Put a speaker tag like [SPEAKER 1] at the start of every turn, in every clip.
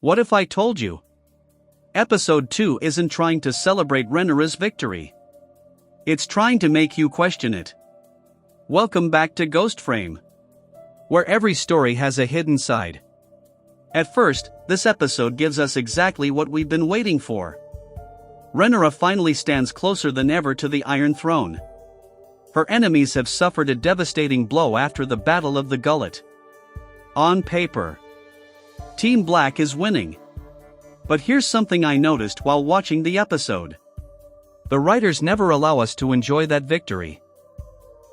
[SPEAKER 1] What if I told you? Episode 2 isn't trying to celebrate Rhaenyra's victory. It's trying to make you question it. Welcome back to GhostFrame, where every story has a hidden side. At first, this episode gives us exactly what we've been waiting for. Rhaenyra finally stands closer than ever to the Iron Throne. Her enemies have suffered a devastating blow after the Battle of the Gullet. On paper, Team Black is winning. But here's something I noticed while watching the episode. The writers never allow us to enjoy that victory.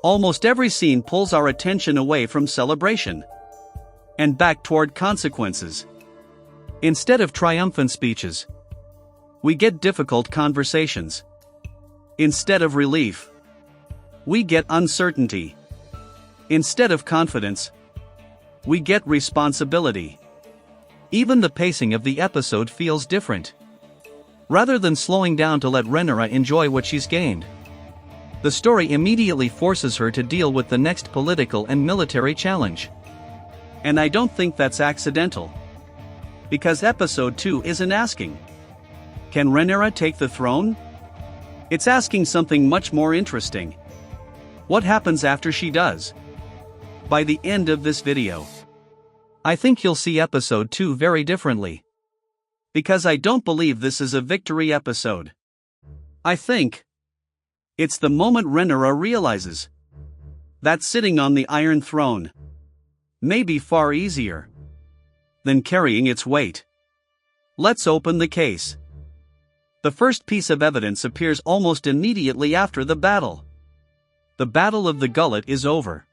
[SPEAKER 1] Almost every scene pulls our attention away from celebration and back toward consequences. Instead of triumphant speeches, we get difficult conversations. Instead of relief, we get uncertainty. Instead of confidence, we get responsibility. Even the pacing of the episode feels different. Rather than slowing down to let Rhaenyra enjoy what she's gained, the story immediately forces her to deal with the next political and military challenge. And I don't think that's accidental. Because episode 2 isn't asking, can Rhaenyra take the throne? It's asking something much more interesting. What happens after she does? By the end of this video, I think you'll see episode 2 very differently. Because I don't believe this is a victory episode. I think it's the moment Rhaenyra realizes that sitting on the Iron Throne may be far easier than carrying its weight. Let's open the case. The first piece of evidence appears almost immediately after the battle. The Battle of the Gullet is over.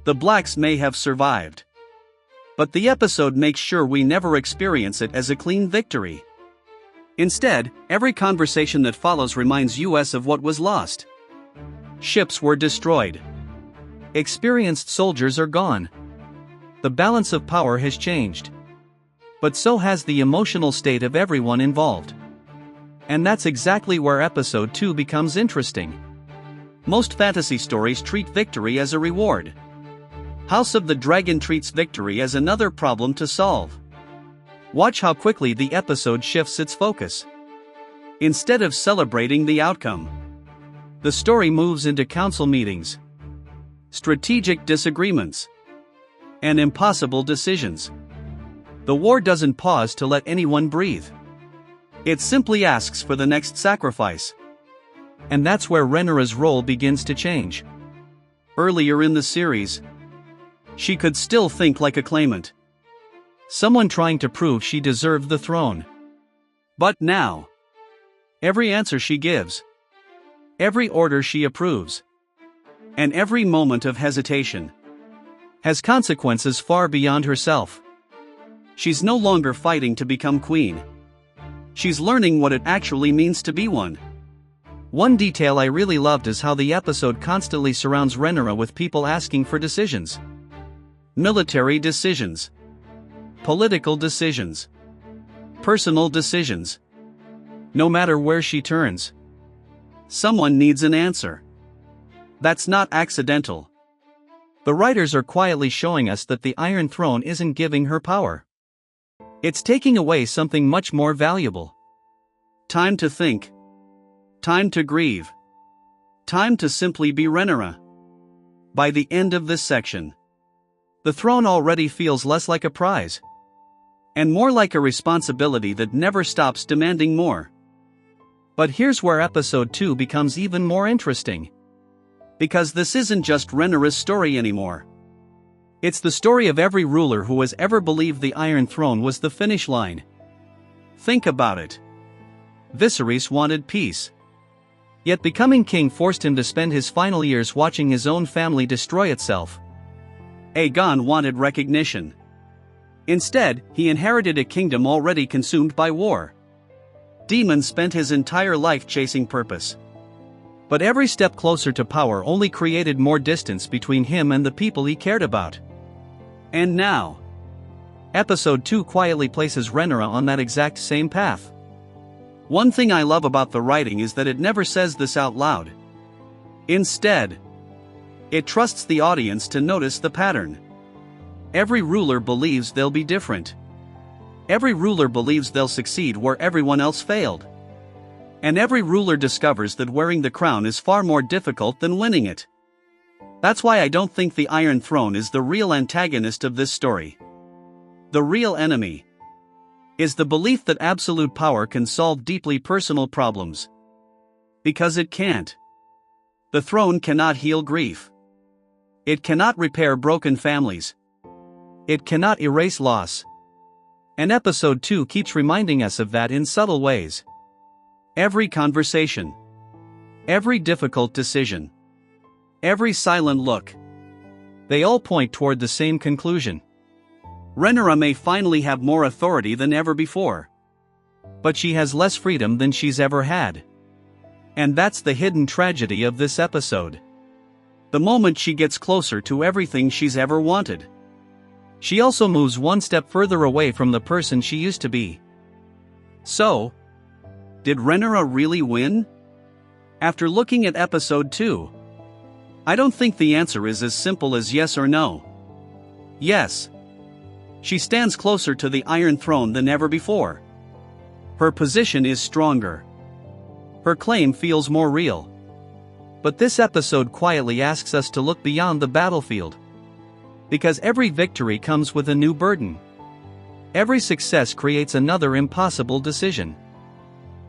[SPEAKER 1] The Blacks may have survived, but the episode makes sure we never experience it as a clean victory. Instead, every conversation that follows reminds us of what was lost. Ships were destroyed. Experienced soldiers are gone. The balance of power has changed. But so has the emotional state of everyone involved. And that's exactly where episode 2 becomes interesting. Most fantasy stories treat victory as a reward. House of the Dragon treats victory as another problem to solve. Watch how quickly the episode shifts its focus. Instead of celebrating the outcome, the story moves into council meetings, strategic disagreements, and impossible decisions. The war doesn't pause to let anyone breathe. It simply asks for the next sacrifice. And that's where Rhaenyra's role begins to change. Earlier in the series, she could still think like a claimant. Someone trying to prove she deserved the throne. But now, every answer she gives, every order she approves, and every moment of hesitation has consequences far beyond herself. She's no longer fighting to become queen. She's learning what it actually means to be one. One detail I really loved is how the episode constantly surrounds Rhaenyra with people asking for decisions. Military decisions, political decisions, personal decisions. No matter where she turns, someone needs an answer. That's not accidental. The writers are quietly showing us that the Iron Throne isn't giving her power. It's taking away something much more valuable. Time to think. Time to grieve. Time to simply be Rhaenyra. By the end of this section, the throne already feels less like a prize, and more like a responsibility that never stops demanding more. But here's where episode 2 becomes even more interesting. Because this isn't just Rhaenyra's story anymore. It's the story of every ruler who has ever believed the Iron Throne was the finish line. Think about it. Viserys wanted peace. Yet becoming king forced him to spend his final years watching his own family destroy itself. Aegon wanted recognition. Instead, he inherited a kingdom already consumed by war. Daemon spent his entire life chasing purpose. But every step closer to power only created more distance between him and the people he cared about. And now, episode 2 quietly places Rhaenyra on that exact same path. One thing I love about the writing is that it never says this out loud. Instead, it trusts the audience to notice the pattern. Every ruler believes they'll be different. Every ruler believes they'll succeed where everyone else failed. And every ruler discovers that wearing the crown is far more difficult than winning it. That's why I don't think the Iron Throne is the real antagonist of this story. The real enemy is the belief that absolute power can solve deeply personal problems. Because it can't. The throne cannot heal grief. It cannot repair broken families. It cannot erase loss. And episode 2 keeps reminding us of that in subtle ways. Every conversation, every difficult decision, every silent look, they all point toward the same conclusion. Rhaenyra may finally have more authority than ever before. But she has less freedom than she's ever had. And that's the hidden tragedy of this episode. The moment she gets closer to everything she's ever wanted, she also moves one step further away from the person she used to be. So, did Rhaenyra really win? After looking at episode 2, I don't think the answer is as simple as yes or no. Yes. She stands closer to the Iron Throne than ever before. Her position is stronger. Her claim feels more real. But this episode quietly asks us to look beyond the battlefield. Because every victory comes with a new burden. Every success creates another impossible decision.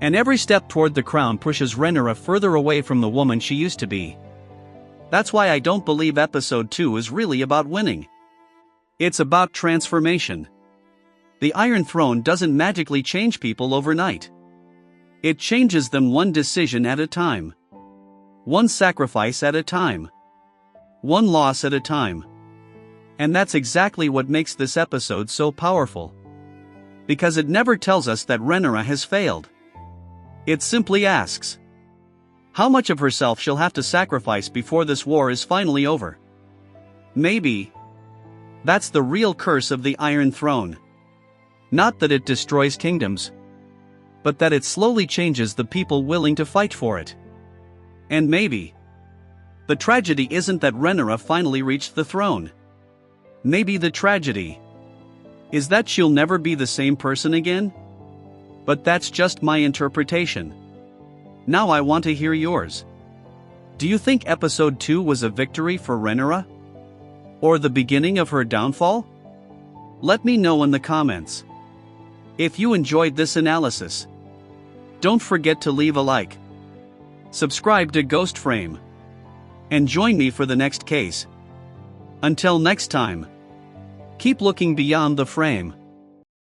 [SPEAKER 1] And every step toward the crown pushes Rhaenyra further away from the woman she used to be. That's why I don't believe episode 2 is really about winning. It's about transformation. The Iron Throne doesn't magically change people overnight. It changes them one decision at a time. One sacrifice at a time. One loss at a time. And that's exactly what makes this episode so powerful. Because it never tells us that Rhaenyra has failed. It simply asks, how much of herself she'll have to sacrifice before this war is finally over? Maybe that's the real curse of the Iron Throne. Not that it destroys kingdoms, but that it slowly changes the people willing to fight for it. And maybe the tragedy isn't that Rhaenyra finally reached the throne. Maybe the tragedy is that she'll never be the same person again? But that's just my interpretation. Now I want to hear yours. Do you think episode 2 was a victory for Rhaenyra? Or the beginning of her downfall? Let me know in the comments. If you enjoyed this analysis, don't forget to leave a like. Subscribe to GhostFrame. And join me for the next case. Until next time, keep looking beyond the frame.